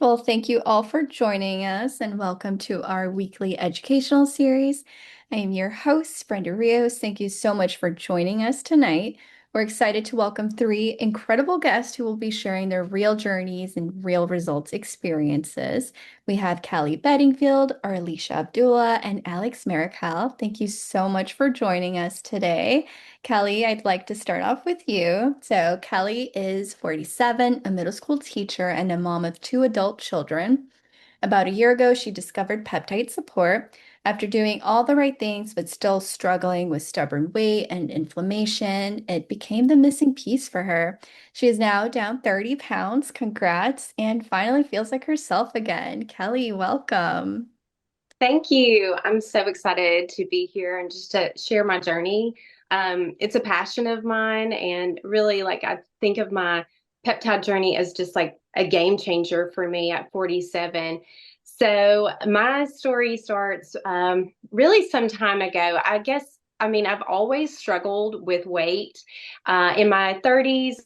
Well, thank you all for joining us and welcome to our weekly educational series. I am your host, Brenda Rios. Thank you so much for joining us tonight. We're excited to welcome three incredible guests who will be sharing their real journeys and real results experiences. We have Callie Bedingfield, Arleshea Abdullah, and Alex Marikal. Thank you so much for joining us today. Callie, I'd like to start off with you. So, Callie is 47, a middle school teacher, and a mom of two adult children. About a year ago, she discovered peptide support. After doing all the right things, but still struggling with stubborn weight and inflammation, it became the missing piece for her. She is now down 30 pounds. Congrats, and finally feels like herself again. Kelly, welcome. Thank you. I'm so excited to be here and just to share my journey. It's a passion of mine, and really, like, I think of my peptide journey as just like a game changer for me at 47. So, my story starts really some time ago. I guess, I mean, I've always struggled with weight. In my 30s,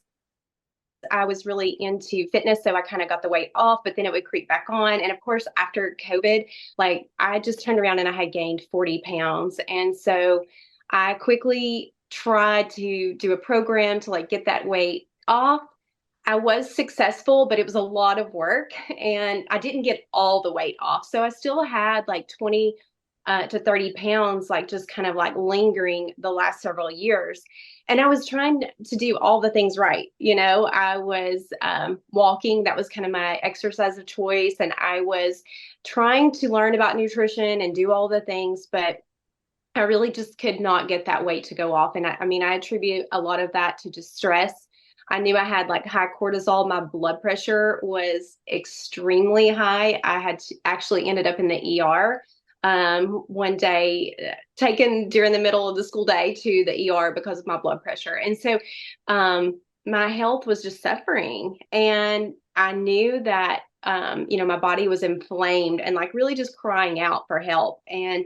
I was really into fitness, so I kind of got the weight off, but then it would creep back on. And of course, after COVID, like I just turned around and I had gained 40 pounds. And so I quickly tried to do a program to like get that weight off. I was successful, but it was a lot of work and I didn't get all the weight off. So I still had like 20 to 30 pounds, like just kind of like lingering the last several years. And I was trying to do all the things right. You know, I was walking, that was kind of my exercise of choice. And I was trying to learn about nutrition and do all the things, but I really just could not get that weight to go off. And I mean, I attribute a lot of that to just stress. I knew I had like high cortisol. My blood pressure was extremely high. I had actually ended up in the ER one day, taken during the middle of the school day to the ER because of my blood pressure. And so my health was just suffering. And I knew that, my body was inflamed and like really just crying out for help. And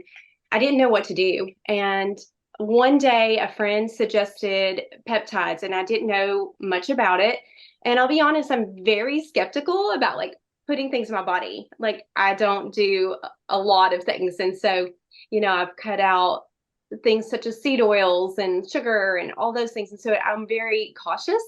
I didn't know what to do. And one day a friend suggested peptides and I didn't know much about it. And I'll be honest, I'm very skeptical about like putting things in my body. Like I don't do a lot of things. And so, I've cut out things such as seed oils and sugar and all those things. And so I'm very cautious.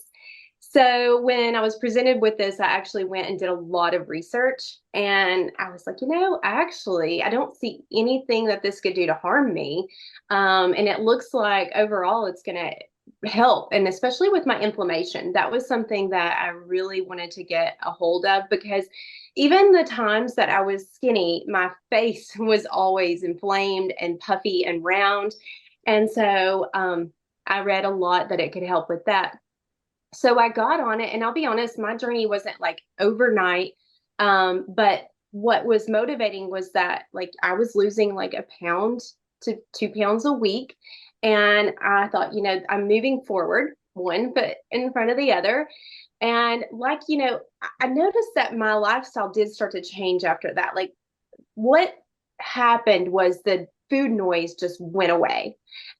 So when I was presented with this, I actually went and did a lot of research and I was like, actually, I don't see anything that this could do to harm me. And it looks like overall it's going to help. And especially with my inflammation, that was something that I really wanted to get a hold of because even the times that I was skinny, my face was always inflamed and puffy and round. And so I read a lot that it could help with that. So I got on it, and I'll be honest, my journey wasn't like overnight. But what was motivating was that like I was losing like a pound to 2 pounds a week. And I thought, I'm moving forward, one foot in front of the other. And like, I noticed that my lifestyle did start to change after that. Like what happened was the food noise just went away.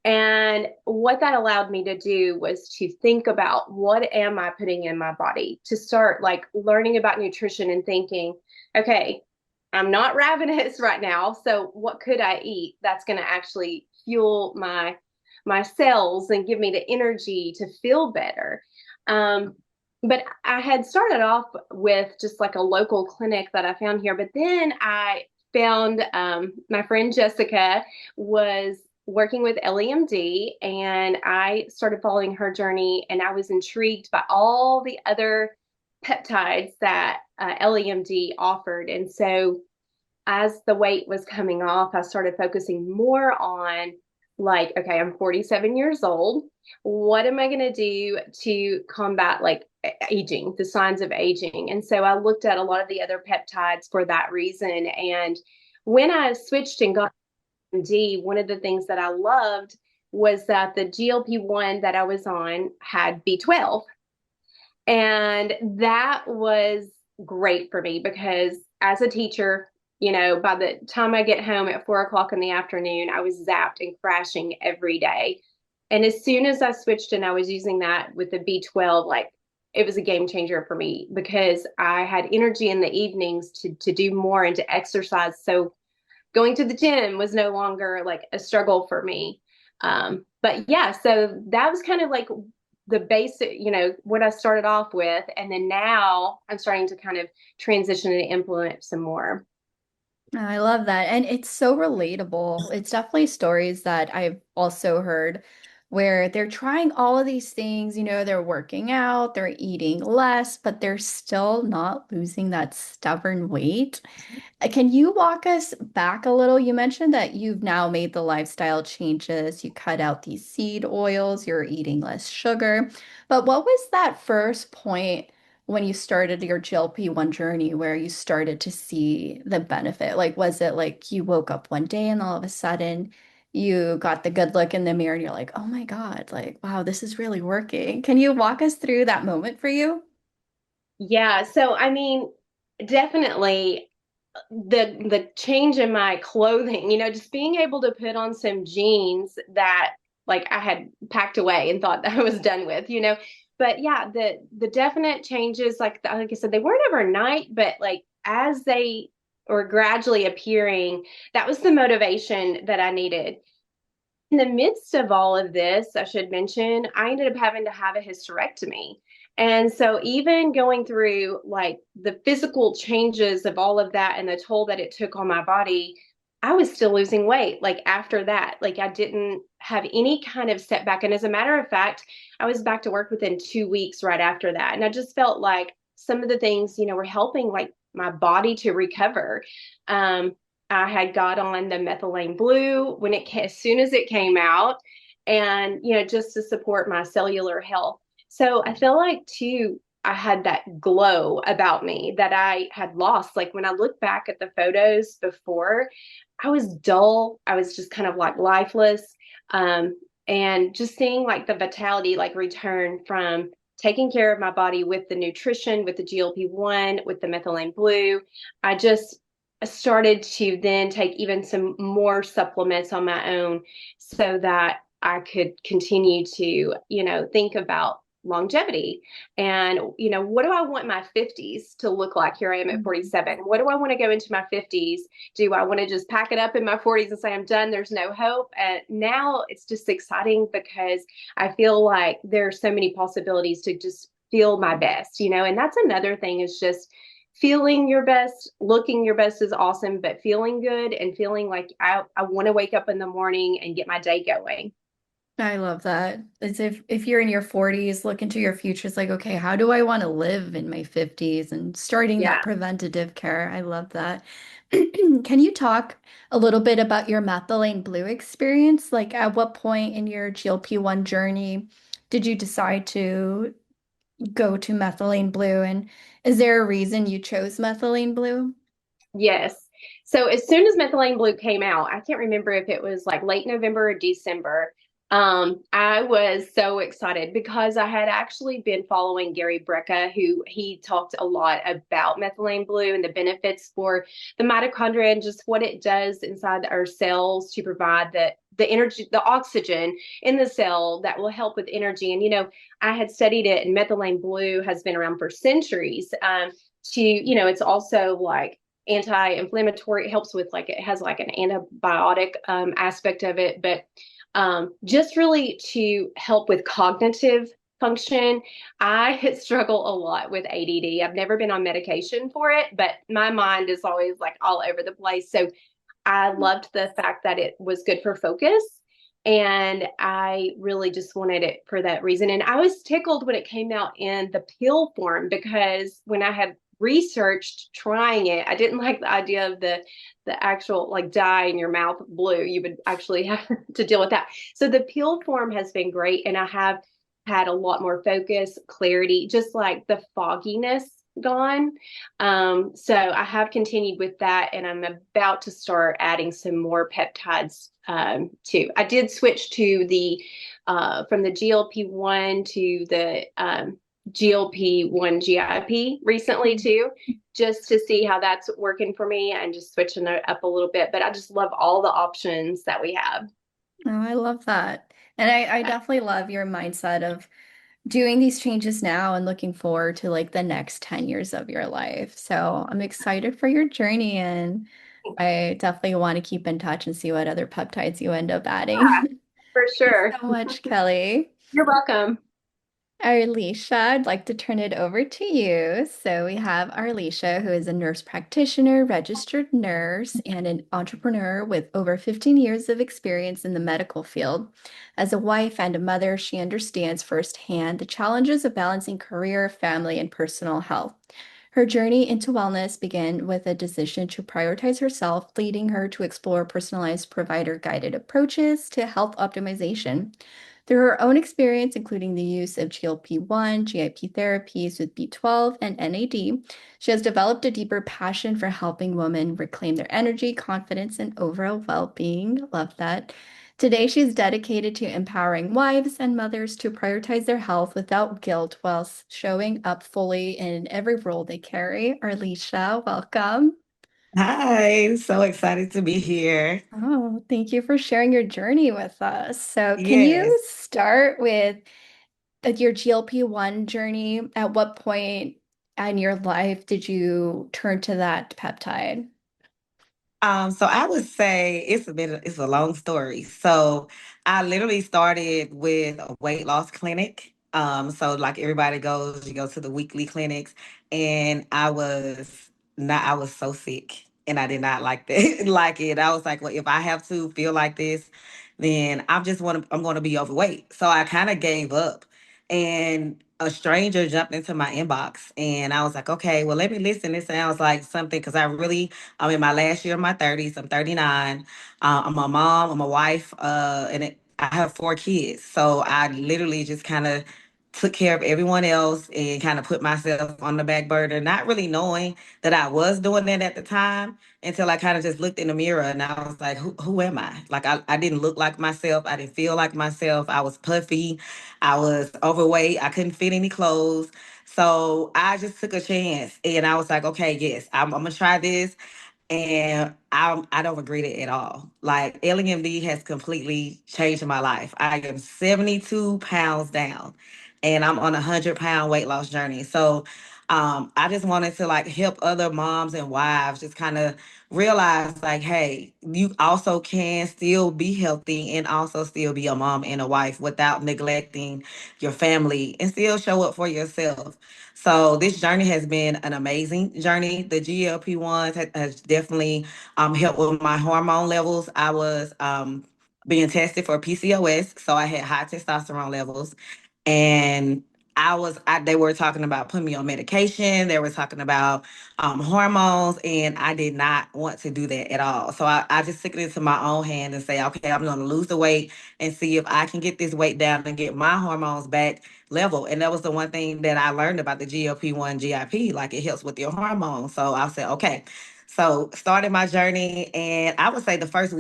And what that allowed me to do was to think about what am I putting in my body, to start like learning about nutrition and thinking, okay, I'm not ravenous right now. So what could I eat that's going to actually fuel my cells and give me the energy to feel better? But I had started off with just like a local clinic that I found here, but then I found my friend Jessica was working with EllieMD, and I started following her journey, and I was intrigued by all the other peptides that EllieMD offered. And so as the weight was coming off, I started focusing more on like, okay, I'm 47 years old. What am I going to do to combat like aging, the signs of aging? And so I looked at a lot of the other peptides for that reason. And when I switched and got MD, one of the things that I loved was that the GLP-1 that I was on had B12. And that was great for me because as a teacher, by the time I get home at 4 o'clock in the afternoon, I was zapped and crashing every day. And as soon as I switched and I was using that with the B12, like it was a game changer for me because I had energy in the evenings to do more and to exercise. So going to the gym was no longer like a struggle for me. But yeah, so that was kind of like the basic, what I started off with. And then now I'm starting to kind of transition and implement some more. I love that. And it's so relatable. It's definitely stories that I've also heard where they're trying all of these things, they're working out, they're eating less, but they're still not losing that stubborn weight. Can you walk us back a little? You mentioned that you've now made the lifestyle changes. You cut out these seed oils, you're eating less sugar. But what was that first point when you started your GLP-1 journey where you started to see the benefit? Like, was it like you woke up one day and all of a sudden you got the good look in the mirror and you're like, oh my God, like, wow, this is really working. Can you walk us through that moment for you? Yeah, so I mean, definitely the change in my clothing, just being able to put on some jeans that like I had packed away and thought that I was done with. But yeah, the definite changes, like I said, they weren't overnight, but like as they were gradually appearing, that was the motivation that I needed. In the midst of all of this, I should mention, I ended up having to have a hysterectomy. And so, even going through like the physical changes of all of that and the toll that it took on my body, I was still losing weight. Like after that, like I didn't have any kind of setback. And as a matter of fact, I was back to work within 2 weeks right after that. And I just felt like some of the things, were helping like my body to recover. Um, I had got on the methylene blue as soon as it came out, and just to support my cellular health. So I feel like too, I had that glow about me that I had lost. Like when I look back at the photos before, I was dull. I was just kind of like lifeless. Um, and just seeing like the vitality like return from taking care of my body with the nutrition, with the GLP-1, with the methylene blue. I just started to then take even some more supplements on my own so that I could continue to, think about longevity and, what do I want my 50s to look like? Here I am at 47. What do I want to go into my 50s? Do I want to just pack it up in my 40s and say I'm done? There's no hope. And now it's just exciting because I feel like there are so many possibilities to just feel my best, and that's another thing is just feeling your best, looking your best is awesome, but feeling good and feeling like I want to wake up in the morning and get my day going. I love that. It's if you're in your 40s, look into your future. It's like, okay, how do I want to live in my 50s? And starting that Yeah. preventative care. I love that. Can you talk a little bit about your methylene blue experience? Like at what point in your GLP-1 journey did you decide to go to methylene blue? And is there a reason you chose methylene blue? Yes. So as soon as methylene blue came out, I can't remember if it was like late November or December. I was so excited because I had actually been following Gary Brecka, who he talked a lot about methylene blue and the benefits for the mitochondria and just what it does inside our cells to provide the energy, the oxygen in the cell that will help with energy. And I had studied it, and methylene blue has been around for centuries. It's also like anti-inflammatory. It helps with like it has like an antibiotic aspect of it, but just really to help with cognitive function. I struggle a lot with ADD. I've never been on medication for it, but my mind is always like all over the place. So I loved the fact that it was good for focus. And I really just wanted it for that reason. And I was tickled when it came out in the pill form because when I had researched trying it, I didn't like the idea of the actual like dye in your mouth blue. You would actually have to deal with that. So the pill form has been great, and I have had a lot more focus, clarity, just like the fogginess gone. So I have continued with that, and I'm about to start adding some more peptides too. I did switch to the from the GLP-1 to the GLP-1 GIP recently too, just to see how that's working for me and just switching it up a little bit. But I just love all the options that we have. Oh, I love that. And I definitely love your mindset of doing these changes now and looking forward to like the next 10 years of your life. So I'm excited for your journey and I definitely want to keep in touch and see what other peptides you end up Yeah, adding. for Thanks sure. so much, Kelly. You're welcome. Arleshea, I'd like to turn it over to you. So we have Arleshea, who is a nurse practitioner, registered nurse, and an entrepreneur with over 15 years of experience in the medical field. As a wife and a mother, she understands firsthand the challenges of balancing career, family, and personal health. Her journey into wellness began with a decision to prioritize herself, leading her to explore personalized provider guided approaches to health optimization. Through her own experience, including the use of GLP-1, GIP therapies with B12 and NAD, she has developed a deeper passion for helping women reclaim their energy, confidence, and overall well-being. Love that. Today, she's dedicated to empowering wives and mothers to prioritize their health without guilt while showing up fully in every role they carry. Arleshea, welcome. Hi, so excited to be here. Oh, thank you for sharing your journey with us. So, can you Yes. start with your GLP-1 journey? At what point in your life did you turn to that peptide? So I would say it's a long story. So I literally started with a weight loss clinic. So like everybody goes, you go to the weekly clinics, and I was so sick, and I did not like that, like it. I was like, well, if I have to feel like this, then I'm going to be overweight. So I kind of gave up, and a stranger jumped into my inbox, and I was like, okay, well, let me listen. It sounds like something because I'm in my last year of my 30s. I'm 39. I'm a mom. I'm a wife. I have 4 kids. So I literally just kind of took care of everyone else and kind of put myself on the back burner, not really knowing that I was doing that at the time until I kind of just looked in the mirror and I was like, who am I? Like, I didn't look like myself. I didn't feel like myself. I was puffy. I was overweight. I couldn't fit any clothes. So I just took a chance and I was like, okay, yes, I'm gonna try this, and I don't regret it at all. Like EllieMD has completely changed my life. I am 72 pounds down, and I'm on a 100-pound weight loss journey. So, I just wanted to like help other moms and wives just kind of realize like, hey, you also can still be healthy and also still be a mom and a wife without neglecting your family and still show up for yourself. So this journey has been an amazing journey. The GLP-1s has definitely helped with my hormone levels. I was being tested for PCOS, so I had high testosterone levels, and they were talking about putting me on medication. They were talking about hormones, and I did not want to do that at all. So I just took it into my own hand and say, okay, I'm going to lose the weight and see if I can get this weight down and get my hormones back level. And that was the one thing that I learned about the GLP-1 GIP, like it helps with your hormones. So I said, okay. So started my journey, and I would say my first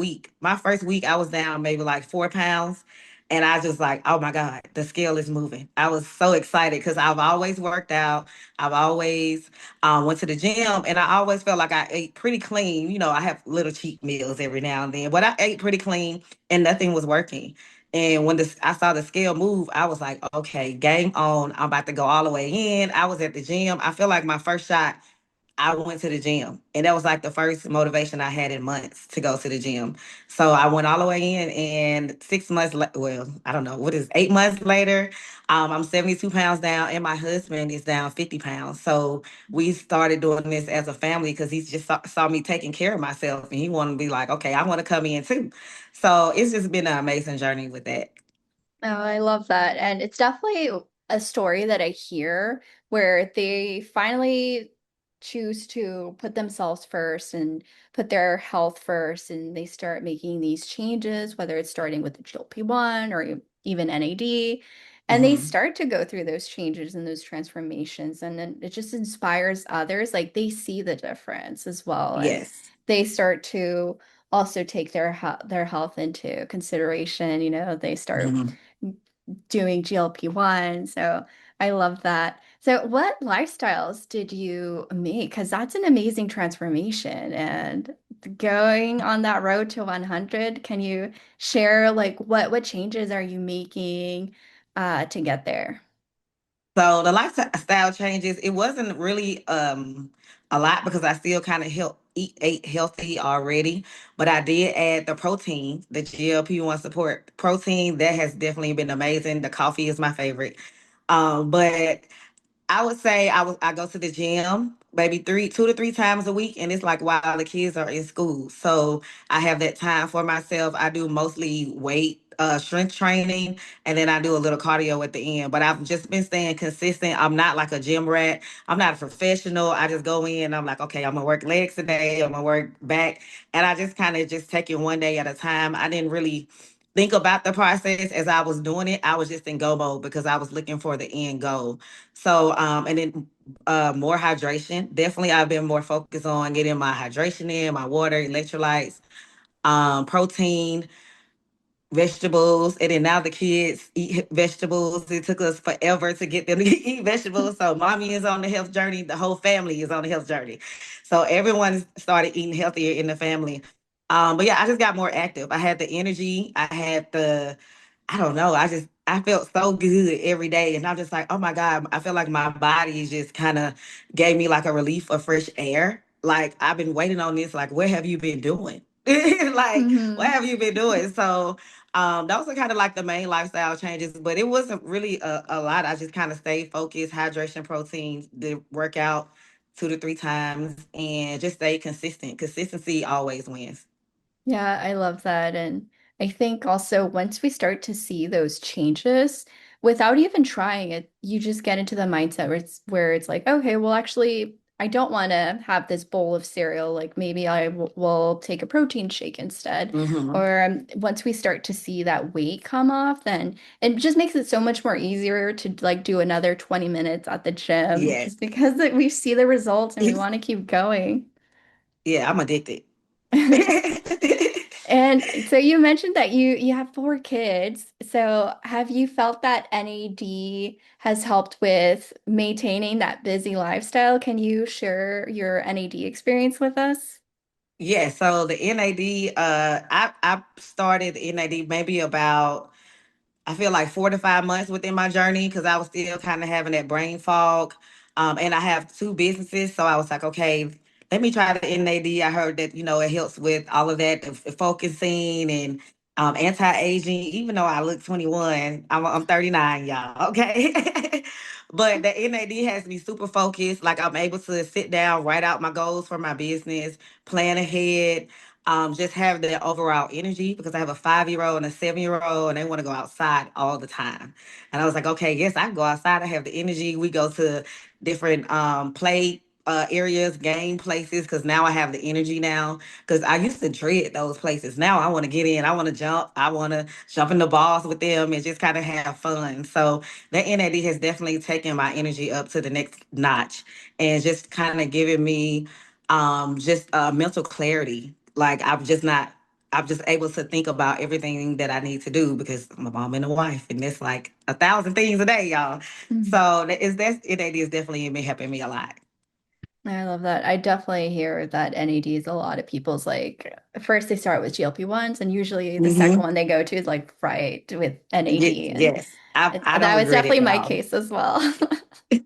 week, I was down maybe like 4 pounds. And I just like, oh my God, the scale is moving. I was so excited because I've always worked out. I've always went to the gym, and I always felt like I ate pretty clean. You know, I have little cheat meals every now and then, but I ate pretty clean and nothing was working. And when I saw the scale move, I was like, okay, game on. I'm about to go all the way in. I was at the gym. I feel like my first shot, I went to the gym. And that was like the first motivation I had in months to go to the gym. So I went all the way in, and 6 months, well, I don't know, what is 8 months later, I'm 72 pounds down, and my husband is down 50 pounds. So we started doing this as a family because he just saw me taking care of myself, and he wanted to be like, okay, I want to come in too. So it's just been an amazing journey with that. Oh, I love that. And it's definitely a story that I hear where they finally choose to put themselves first and put their health first, and they start making these changes, whether it's starting with the GLP-1 or even NAD. And they Hmm. start to go through those changes and those transformations, and then it just inspires others. Like they see the difference as well, and Yes. they start to also take their health into consideration. They start Mhm. doing GLP-1. So I love that. So what lifestyles did you make? Because that's an amazing transformation. And going on that road to 100, can you share like what changes are you making to get there? So the lifestyle changes, it wasn't really a lot because I still kind of ate healthy already, but I did add the protein, the GLP-1 support protein. That has definitely been amazing. The coffee is my favorite. But I would say I go to the gym maybe 2 to 3 times a week, and it's like while the kids are in school. So I have that time for myself. I do mostly weight strength training, and then I do a little cardio at the end. But I've just been staying consistent. I'm not like a gym rat. I'm not a professional. I just go in. I'm like, okay, I'm gonna work legs today. I'm gonna work back, and I just kind of just take it one day at a time. I didn't really think about the process as I was doing it. I was just in go mode because I was looking for the end goal. So, and then more hydration. Definitely, I've been more focused on getting my hydration in, my water, electrolytes, protein, vegetables, and then now the kids eat vegetables. It took us forever to get them to eat vegetables. So mommy is on the health journey. The whole family is on the health journey. So everyone started eating healthier in the family. But yeah, I just got more active. I had the energy. I don't know. I felt so good every day. And I'm just like, oh my God, I feel like my body just kind of gave me like a relief of fresh air. Like I've been waiting on this. Like, what have you been doing? Like, what Hmm. have you been doing? So those are kind of like the main lifestyle changes, but it wasn't really a lot. I just kind of stayed focused, hydration, protein, the workout 2 to 3 times, and just stay consistent. Consistency always wins. Yeah, I love that. And I think also once we start to see those changes without even trying it, you just get into the mindset where it's like, okay, well, actually, I don't want to have this bowl of cereal. Like maybe I will take a protein shake instead. Hmm. Or once we start to see that weight come off, then it just makes it so much more easier to like do another 20 minutes at the gym Yes. just because we see the results and we want to keep going. Yeah, I'm addicted. And so you mentioned that you have 4 kids. So have you felt that NAD has helped with maintaining that busy lifestyle? Can you share your NAD experience with us? Yeah, so the NAD, I started NAD maybe about I feel like 4 to 5 months within my journey because I was still kind of having that brain fog. And I have 2 businesses. So I was like, okay, let me try the NAD. I heard that, it helps with all of that, the focusing and anti-aging. Even though I look 21, I'm 39, y'all. Okay. But the NAD has me super focused. Like I'm able to sit down, write out my goals for my business, plan ahead, just have the overall energy because I have a 5 year old and a 7 year old and they want to go outside all the time. And I was like, okay, yes, I can go outside. I have the energy. We go to different play areas, game places because now I have the energy now. Because I used to dread those places. Now I want to get in. I want to jump. I want to jump in the balls with them and just kind of have fun. So that NAD has definitely taken my energy up to the next notch and just kind of given me just mental clarity. Like I'm just able to think about everything that I need to do because I'm a mom and a wife, and it's like 1,000 things a day, y'all. So that's it. Is definitely been helping me a lot. I love that. I definitely hear that NADs, a lot of people's like first they start with GLP-1s and usually the second Hmm. one they go to is like right with NAD and Yes, I that don't was regret it definitely at my all. case as well. I love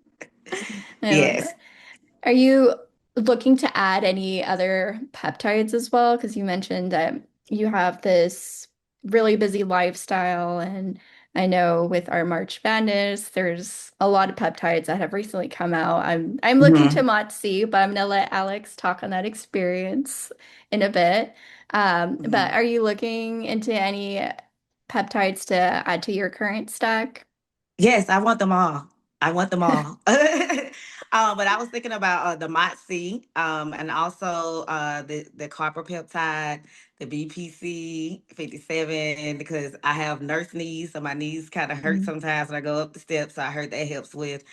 Yes. that. Are you looking to add any other peptides as well? Because you mentioned that you have this really busy lifestyle, and I know with our March Madness, there's a lot of peptides that have recently come out. I'm looking to Hmm. Mott C, but I'm gonna let Alex talk on that experience in a bit. But are you looking into any peptides to add to your current stack? Yes, I want them all. I want them all. But I was thinking about the MOTS-C, and also the copper peptide, the BPC 57, because I have nurse knees, so my knees kind of hurt Mm. sometimes when I go up the steps. So I heard that helps with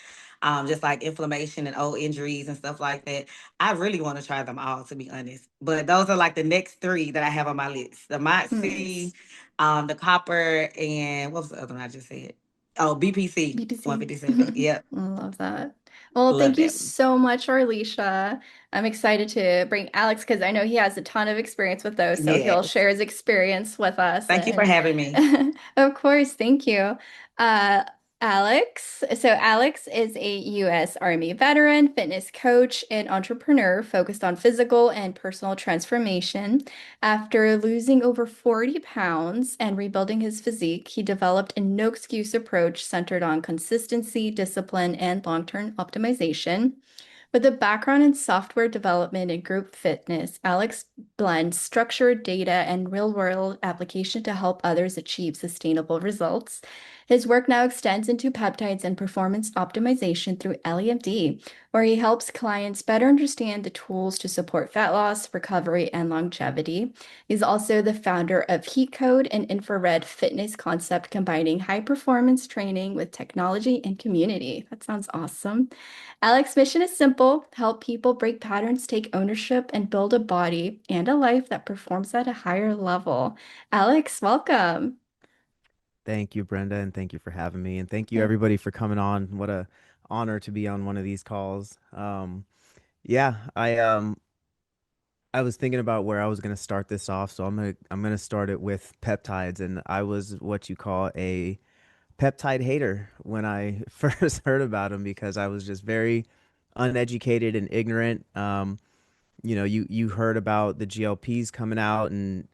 just like inflammation and old injuries and stuff like that. I really want to try them all, to be honest. But those are like the next 3 that I have on my list: the MOTS-C, Nice. the copper, and what was the other one I just said? Oh, BPC BPC. 157. I Yep. love that. Well, Love thank you that one. so much, Arleshea. I'm excited to bring Alex because I know he has a ton of experience with those, so he'll Yes. share his experience with us. Thank you for And having me. of course, thank you. Uh, Alex. So, Alex is a U.S. Army veteran, fitness coach, and entrepreneur focused on physical and personal transformation. After losing over 40 pounds and rebuilding his physique, he developed a no excuse approach centered on consistency, discipline, and long-term optimization. With a background in software development and group fitness, Alex blends structured data and real-world application to help others achieve sustainable results. His work now extends into peptides and performance optimization through EllieMD, where he helps clients better understand the tools to support fat loss, recovery, and longevity. He's also the founder of Heat Code, an infrared fitness concept combining high performance training with technology and community. That sounds awesome. Alex's mission is simple: help people break patterns, take ownership, and build a body and a life that performs at a higher level. Alex, welcome. Thank you, Brenda, and thank you for having me, and thank you Yeah. everybody for coming on. What a honor to be on one of these calls. Yeah, I was thinking about where I was going to start this off, so I'm gonna start it with peptides, and I was what you call a peptide hater when I first heard about them because I was just very uneducated and ignorant. You heard about the GLPs coming out and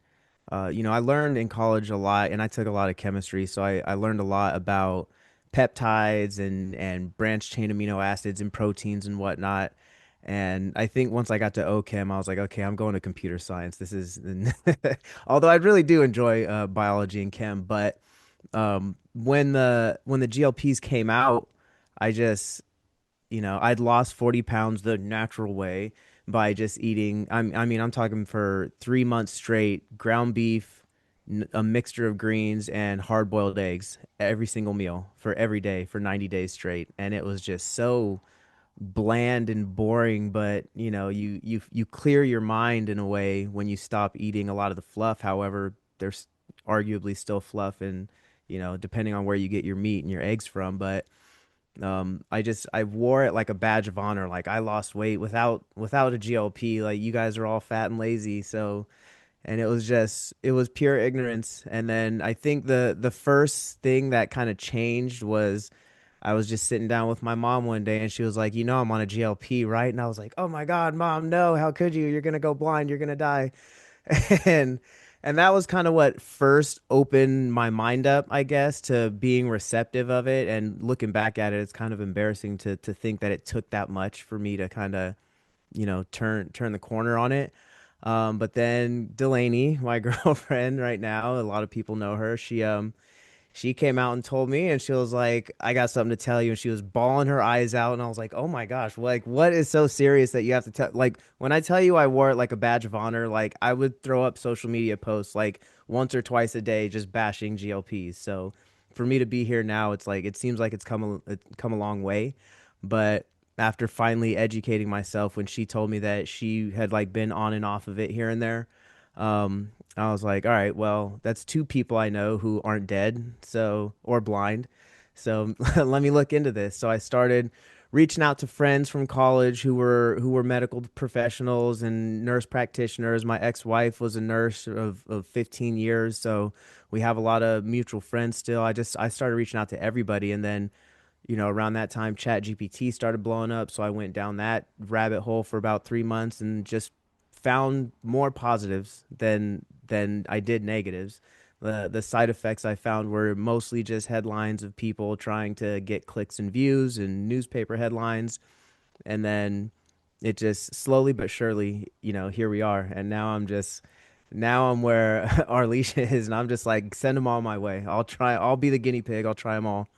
I learned in college a lot, and I took a lot of chemistry, so I learned a lot about peptides and branched chain amino acids and proteins and whatnot. And I think once I got to OChem, I was like, okay, I'm going to computer science. This is, although I really do enjoy biology and chem, but when the GLPs came out, I just I'd lost 40 pounds the natural way by just eating. I'm talking for 3 months straight, ground beef, a mixture of greens, and hard boiled eggs every single meal for every day for 90 days straight. And it was just so bland and boring, but you clear your mind in a way when you stop eating a lot of the fluff. However, there's arguably still fluff and depending on where you get your meat and your eggs from, but I wore it like a badge of honor. Like I lost weight without a GLP. Like you guys are all fat and lazy. So, and it was pure ignorance. And then I think the first thing that kind of changed was I was just sitting down with my mom one day and she was like, I'm on a GLP, right? And I was like, oh my God, mom, no, how could you? You're gonna go blind. You're gonna die. and and that was kind of what first opened my mind up, I guess, to being receptive of it. And looking back at it, it's kind of embarrassing to think that it took that much for me to kind of turn the corner on it. But then Delaney, my girlfriend right now, a lot of people know her. She came out and told me, and she was like, I got something to tell you. And she was bawling her eyes out. And I was like, oh my gosh, like, what is so serious that you have to tell? Like, when I tell you I wore it like a badge of honor, like, I would throw up social media posts like once or twice a day just bashing GLPs. So for me to be here now, it's like, it seems like it's come a long way. But after finally educating myself, when she told me that she had like been on and off of it here and there, I was like, all right, well, that's two people I know who aren't dead, so or blind. So let me look into this. So I started reaching out to friends from college who were medical professionals and nurse practitioners. My ex-wife was a nurse of 15 years, so we have a lot of mutual friends still. I started reaching out to everybody, and then around that time, Chat GPT started blowing up. So I went down that rabbit hole for about 3 months and just found more positives than I did negatives. The side effects I found were mostly just headlines of people trying to get clicks and views and newspaper headlines. And then it just slowly but surely, here we are. And now I'm where Arleshea is, and I'm just like, send them all my way. I'll be the guinea pig. I'll try them all.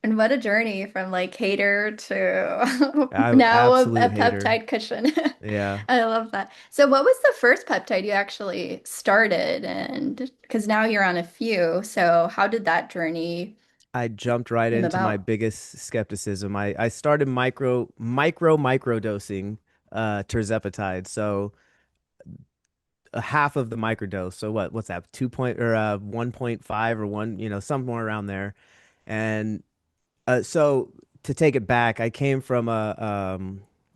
And what a journey from like hater to I now a absolute hater. peptide cushion. Yeah. I love that. So, what was the first peptide you actually started? And because now you're on a few, so how did that journey I jumped right came into my about? biggest skepticism. I started micro dosing terzepatide. So a half of the microdose. So what's that? 2 point or 1.5 or one, somewhere around there. And so to take it back, I came from a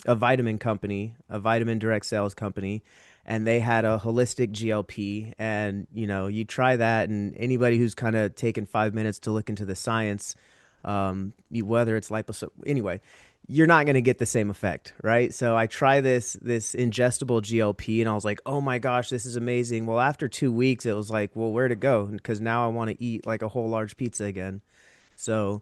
vitamin company, a vitamin direct sales company, and they had a holistic GLP. And you try that, and anybody who's kind of taken 5 minutes to look into the science, whether it's liposome, anyway, you're not going to get the same effect, right? So I try this ingestible GLP, and I was like, oh my gosh, this is amazing. Well, after 2 weeks, it was like, well, where to go? Because now I want to eat like a whole large pizza again. So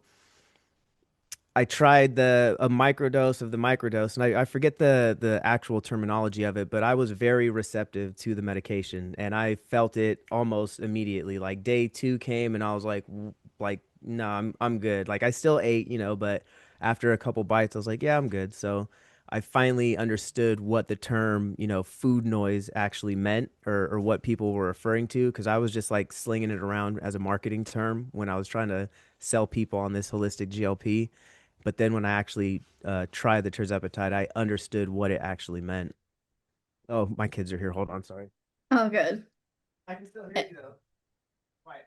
I tried the a microdose of the microdose, and I forget the actual terminology of it, but I was very receptive to the medication, and I felt it almost immediately. Like day two came, and I was like, no, I'm good. Like I still ate, but after a couple bites, I was like, yeah, I'm good. So I finally understood what the term, food noise actually meant, or what people were referring to, because I was just like slinging it around as a marketing term when I was trying to sell people on this holistic GLP. But then when I actually tried the terzepatide, I understood what it actually meant. Oh, my kids are here. Hold on, sorry. Oh, good. I can still hear you though. Quiet.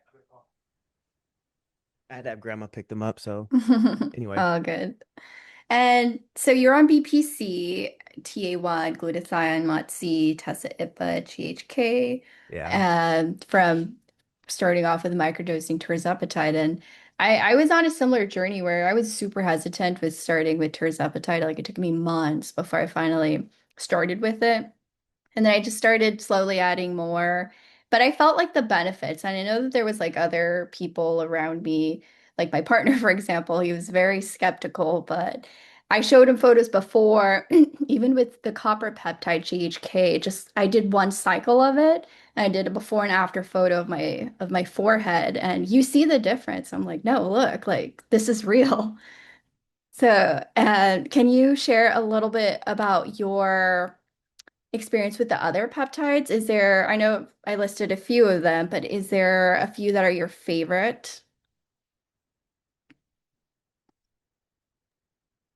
I had to have grandma pick them up. So anyway, Oh, good. And so you're on BPC, TA1, glutathione, MOTS-c, TESA-IPA, GHK, yeah. and from starting off with microdosing tirzepatide. And I was on a similar journey where I was super hesitant with starting with tirzepatide. Like it took me months before I finally started with it. And then I just started slowly adding more. But I felt like the benefits, and I know that there was like other people around me, like my partner, for example, he was very skeptical, but I showed him photos before, even with the copper peptide GHK, just I did one cycle of it. And I did a before and after photo of my forehead, and you see the difference. I'm like, no, look, like this is real. So, can you share a little bit about your experience with the other peptides? Is there, I know I listed a few of them, but is there a few that are your favorite?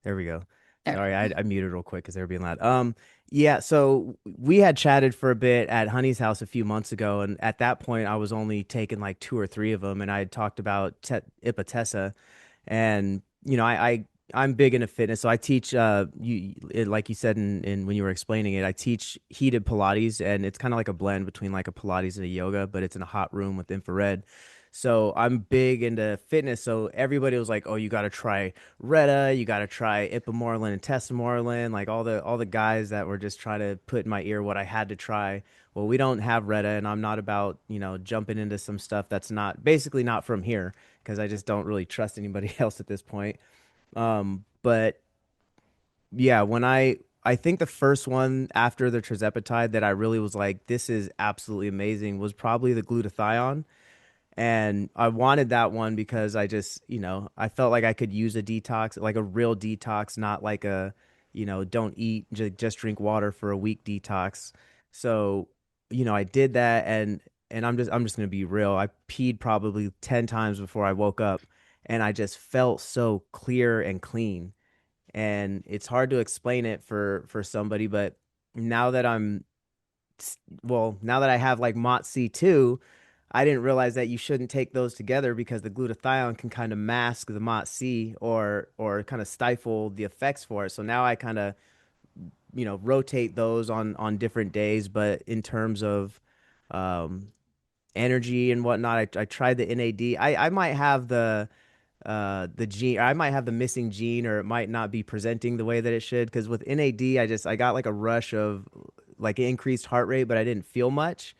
There we go. Sorry, Okay. I muted real quick because they were being loud. Yeah, so we had chatted for a bit at Honey's house a few months ago, and at that point, I was only taking like two or three of them, and I had talked about Ipatessa, and I'm big into fitness, so I teach like you said in when you were explaining it, I teach heated Pilates, and it's kind of like a blend between like a Pilates and a yoga, but it's in a hot room with infrared. So I'm big into fitness. So everybody was like, "Oh, you got to try Retta, you got to try Ipamorelin and Tesamorelin," like all the guys that were just trying to put in my ear what I had to try. Well, we don't have Retta, and I'm not about, jumping into some stuff that's not basically not from here because I just don't really trust anybody else at this point. But yeah, I think the first one after the tirzepatide that I really was like, this is absolutely amazing was probably the glutathione. And I wanted that one because I just, I felt like I could use a detox, like a real detox, not like a, don't eat, just drink water for a week detox. So, I did that, and I'm just gonna be real. I peed probably 10 times before I woke up, and I just felt so clear and clean. And it's hard to explain it for somebody, but now that I'm now that I have like MOTS-c too, I didn't realize that you shouldn't take those together because the glutathione can kind of mask the MOTS-c or kind of stifle the effects for it. So now I kind of rotate those on different days, but in terms of um energy and whatnot, I tried the NAD. I might have the gene, or I might have the missing gene, or it might not be presenting the way that it should, because with NAD I got like a rush of like increased heart rate, but I didn't feel much.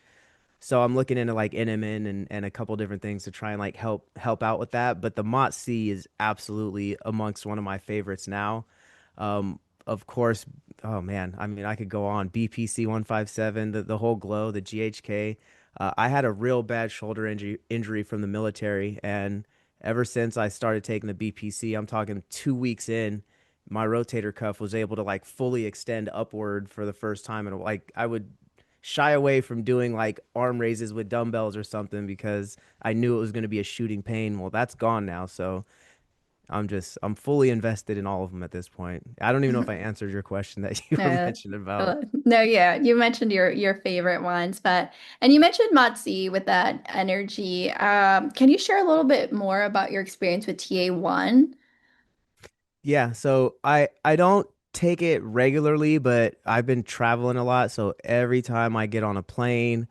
So I'm looking into like NMN and a couple different things to try and like help out with that. But the MOTS-c is absolutely amongst one of my favorites now. Of course, oh man, I mean I could go on. BPC 157, the whole glow, the GHK. I had a real bad shoulder injury from the military, and ever since I started taking the BPC, I'm talking 2 weeks in, my rotator cuff was able to like fully extend upward for the first time, and like I would shy away from doing like arm raises with dumbbells or something because I knew it was going to be a shooting pain. Well, that's gone now, so I'm fully invested in all of them at this point. I don't even know if I answered your question that you were No, mentioning about. no, yeah, you mentioned your favorite ones, but and you mentioned Matsi with that energy. Can you share a little bit more about your experience with TA1? Yeah, so I don't take it regularly, but I've been traveling a lot, so every time I get on a plane,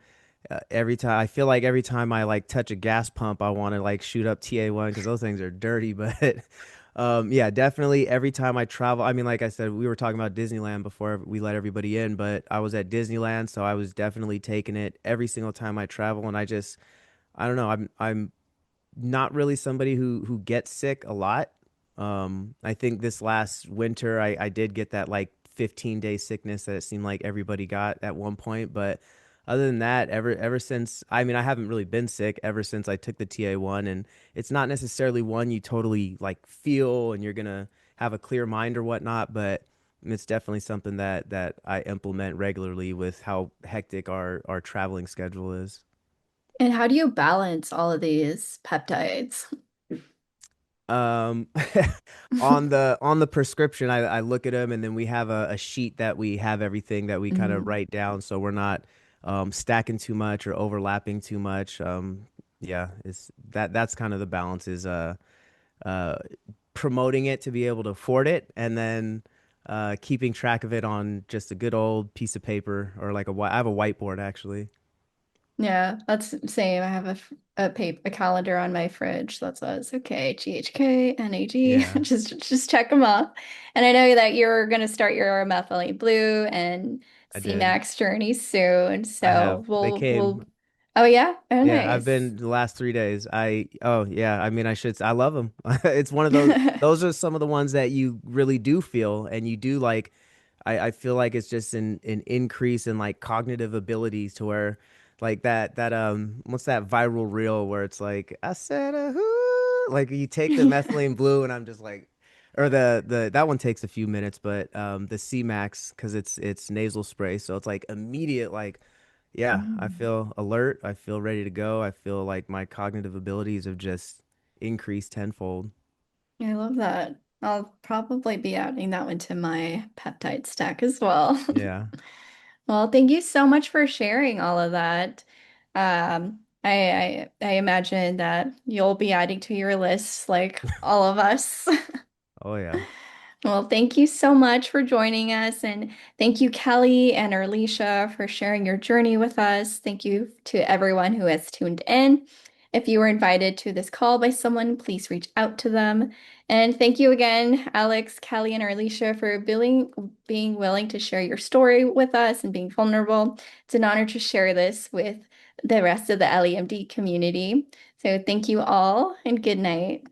every time I feel like every time I like touch a gas pump, I want to like shoot up TA1 because those things are dirty. But yeah, definitely every time I travel, I mean, like I said, we were talking about Disneyland before we let everybody in, but I was at Disneyland, so I was definitely taking it every single time I travel, and I don't know, I'm not really somebody who gets sick a lot. I think this last winter I did get that like 15-day sickness that it seemed like everybody got at one point, but other than that, ever since I mean I haven't really been sick ever since I took the TA1, and it's not necessarily one you totally like feel and you're gonna have a clear mind or whatnot, but it's definitely something that I implement regularly with how hectic our traveling schedule is. And how do you balance all of these peptides? Um, on the prescription, I look at them and then we have a sheet that we have everything that we kind of Mhm. write down so we're not stacking too much or overlapping too much. Yeah, it's that's kind of the balance is uh promoting it to be able to afford it and then keeping track of it on just a good old piece of paper or like I have a whiteboard actually. Yeah, that's the same. I have a calendar on my fridge that says, okay, GHK, NAG, Yeah, just check them off. And I know that you're gonna start your methylene blue and I did. CMAX journey soon. I have. So They we'll came. oh yeah, oh Yeah, I've nice. been the last 3 days. Oh yeah, I mean I love them. It's one of those are some of the ones that you really do feel and you do like I feel like it's just an increase in like cognitive abilities to where like that what's that viral reel where it's like I said like you take the Yeah. methylene blue and I'm just like or the that one takes a few minutes but the C-Max because it's nasal spray so it's like immediate like yeah, I Mm, feel alert. I feel ready to go. I feel like my cognitive abilities have just increased tenfold. I love that. I'll probably be adding that one to my peptide stack as well. Yeah. Well, thank you so much for sharing all of that. I imagine that you'll be adding to your list like all of us. Oh yeah. Well, thank you so much for joining us. And thank you, Kelly and Arleshea, for sharing your journey with us. Thank you to everyone who has tuned in. If you were invited to this call by someone, please reach out to them. And thank you again, Alex, Kelly, and Arleshea, for being willing to share your story with us and being vulnerable. It's an honor to share this with the rest of the LEMD community. So thank you all, and good night.